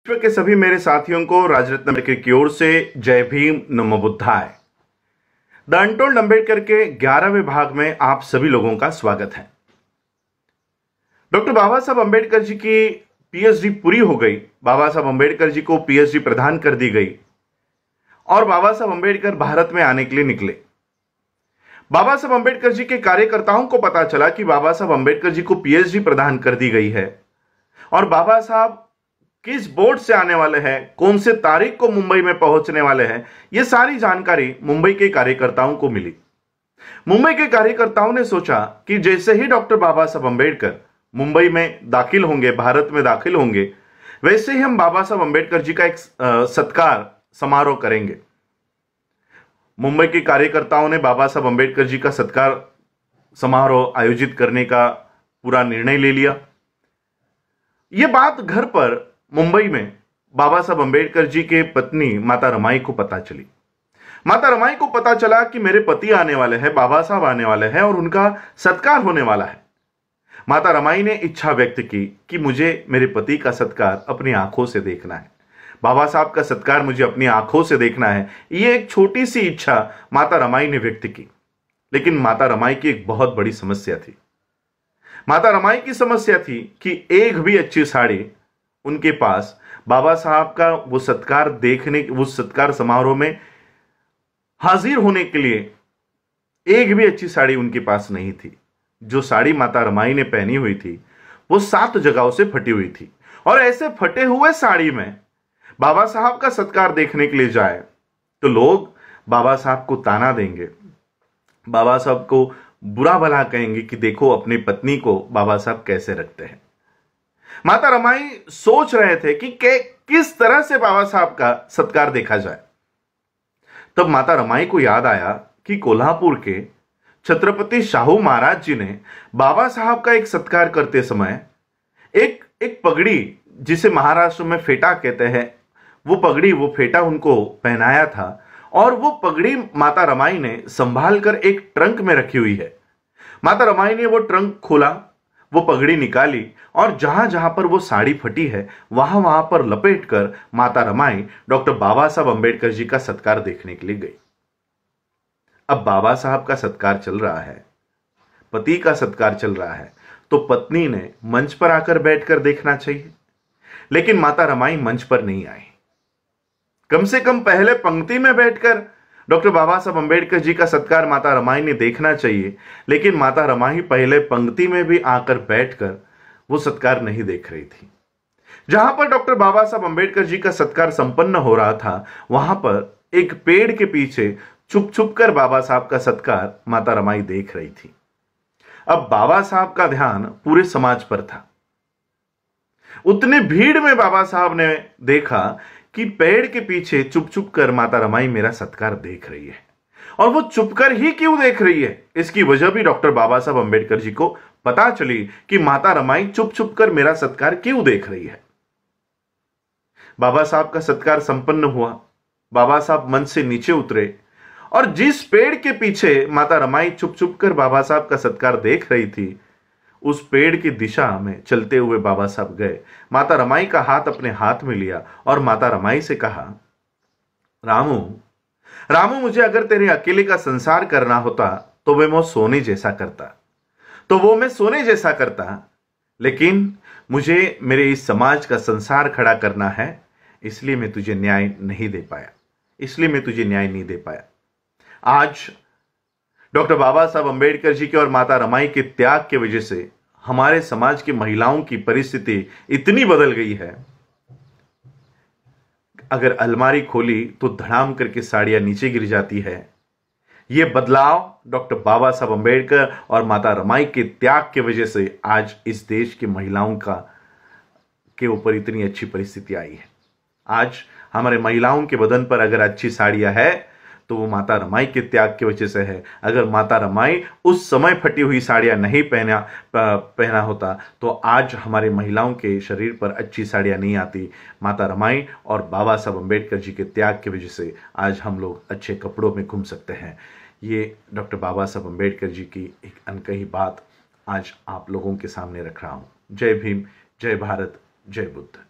विश्व के सभी मेरे साथियों को राजरत्न अम्बेडकर की ओर से जय भीम, नमो बुद्धाय। द अनटोल्ड अम्बेडकर के 11वें भाग में आप सभी लोगों का स्वागत है। डॉक्टर बाबा साहब अम्बेडकर जी की पीएचडी पूरी हो गई। बाबा साहब अम्बेडकर जी को पीएचडी प्रदान कर दी गई और बाबा साहब अम्बेडकर भारत में आने के लिए निकले। बाबा साहब अम्बेडकर जी के कार्यकर्ताओं को पता चला कि बाबा साहब अम्बेडकर जी को पीएचडी प्रदान कर दी गई है और बाबा साहब किस बोर्ड से आने वाले हैं, कौन से तारीख को मुंबई में पहुंचने वाले हैं, यह सारी जानकारी मुंबई के कार्यकर्ताओं को मिली। मुंबई के कार्यकर्ताओं ने सोचा कि जैसे ही डॉक्टर बाबा साहब अम्बेडकर मुंबई में दाखिल होंगे, भारत में दाखिल होंगे, वैसे ही हम बाबा साहब अम्बेडकर जी का एक सत्कार समारोह करेंगे। मुंबई के कार्यकर्ताओं ने बाबा साहब अम्बेडकर जी का सत्कार समारोह आयोजित करने का पूरा निर्णय ले लिया। यह बात घर पर मुंबई में बाबा साहब अम्बेडकर जी के पत्नी माता रमाई को पता चली। माता रमाई को पता चला कि मेरे पति आने वाले हैं, बाबा साहब आने वाले हैं और उनका सत्कार होने वाला है। माता रमाई ने इच्छा व्यक्त की कि मुझे मेरे पति का सत्कार अपनी आंखों से देखना है, बाबा साहब का सत्कार मुझे अपनी आंखों से देखना है। यह एक छोटी सी इच्छा माता रमाई ने व्यक्त की, लेकिन माता रमाई की एक बहुत बड़ी समस्या थी। माता रमाई की समस्या थी कि एक भी अच्छी साड़ी उनके पास बाबा साहब का वो सत्कार देखने, उस सत्कार समारोह में हाजिर होने के लिए एक भी अच्छी साड़ी उनके पास नहीं थी। जो साड़ी माता रमाई ने पहनी हुई थी वो 7 जगहों से फटी हुई थी और ऐसे फटे हुए साड़ी में बाबा साहब का सत्कार देखने के लिए जाए तो लोग बाबा साहब को ताना देंगे, बाबा साहब को बुरा भला कहेंगे कि देखो अपनी पत्नी को बाबा साहब कैसे रखते हैं। माता रमाई सोच रहे थे कि किस तरह से बाबा साहब का सत्कार देखा जाए। तब माता रमाई को याद आया कि कोल्हापुर के छत्रपति शाहू महाराज जी ने बाबा साहब का एक सत्कार करते समय एक पगड़ी, जिसे महाराष्ट्र में फेटा कहते हैं, वो पगड़ी, वो फेटा उनको पहनाया था और वो पगड़ी माता रमाई ने संभाल कर एक ट्रंक में रखी हुई है। माता रमाई ने वो ट्रंक खोला, वो पगड़ी निकाली और जहां जहां पर वो साड़ी फटी है वहां वहां पर लपेटकर माता रमाई डॉक्टर बाबा साहब अम्बेडकर जी का सत्कार देखने के लिए गई। अब बाबा साहब का सत्कार चल रहा है, पति का सत्कार चल रहा है, तो पत्नी ने मंच पर आकर बैठकर देखना चाहिए, लेकिन माता रमाई मंच पर नहीं आई। कम से कम पहले पंक्ति में बैठकर डॉक्टर बाबा साहब अम्बेडकर जी का सत्कार माता रमाई ने देखना चाहिए, लेकिन माता रमाई पहले पंक्ति में भी आकर बैठकर वो सत्कार नहीं देख रही थी। जहां पर डॉक्टर बाबा साहब अम्बेडकर जी का सत्कार संपन्न हो रहा था वहां पर एक पेड़ के पीछे छुप छुप कर बाबा साहब का सत्कार माता रमाई देख रही थी। अब बाबा साहब का ध्यान पूरे समाज पर था। उतनी भीड़ में बाबा साहब ने देखा कि पेड़ के पीछे चुप चुप कर माता रमाई मेरा सत्कार देख रही है, और वो चुपकर ही क्यों देख रही है, इसकी वजह भी डॉक्टर बाबा साहब अम्बेडकर जी को पता चली कि माता रमाई चुप चुप कर मेरा सत्कार क्यों देख रही है। बाबा साहब का सत्कार संपन्न हुआ, बाबा साहब मंच से नीचे उतरे और जिस पेड़ के पीछे माता रमाई चुप चुप कर बाबा साहब का सत्कार देख रही थी, उस पेड़ की दिशा में चलते हुए बाबा साहब गए। माता रमाई का हाथ अपने हाथ में लिया और माता रमाई से कहा, रामू रामू, मुझे अगर तेरे अकेले का संसार करना होता तो मैं सोने जैसा करता, लेकिन मुझे मेरे इस समाज का संसार खड़ा करना है, इसलिए मैं तुझे न्याय नहीं दे पाया। आज डॉक्टर बाबा साहब अम्बेडकर जी के और माता रमाई के त्याग की वजह से हमारे समाज की महिलाओं की परिस्थिति इतनी बदल गई है, अगर अलमारी खोली तो धड़ाम करके साड़ियां नीचे गिर जाती है। यह बदलाव डॉक्टर बाबा साहब अम्बेडकर और माता रमाई के त्याग की वजह से आज इस देश की महिलाओं के ऊपर इतनी अच्छी परिस्थिति आई है। आज हमारे महिलाओं के बदन पर अगर अच्छी साड़ियां है तो वो माता रमाई के त्याग की वजह से है। अगर माता रमाई उस समय फटी हुई साड़ियां नहीं पहना होता तो आज हमारे महिलाओं के शरीर पर अच्छी साड़ियां नहीं आती। माता रमाई और बाबा साहब अम्बेडकर जी के त्याग की वजह से आज हम लोग अच्छे कपड़ों में घूम सकते हैं। ये डॉक्टर बाबा साहब अम्बेडकर जी की एक अनकही बात आज आप लोगों के सामने रख रहा हूं। जय भीम, जय भारत, जय बुद्ध।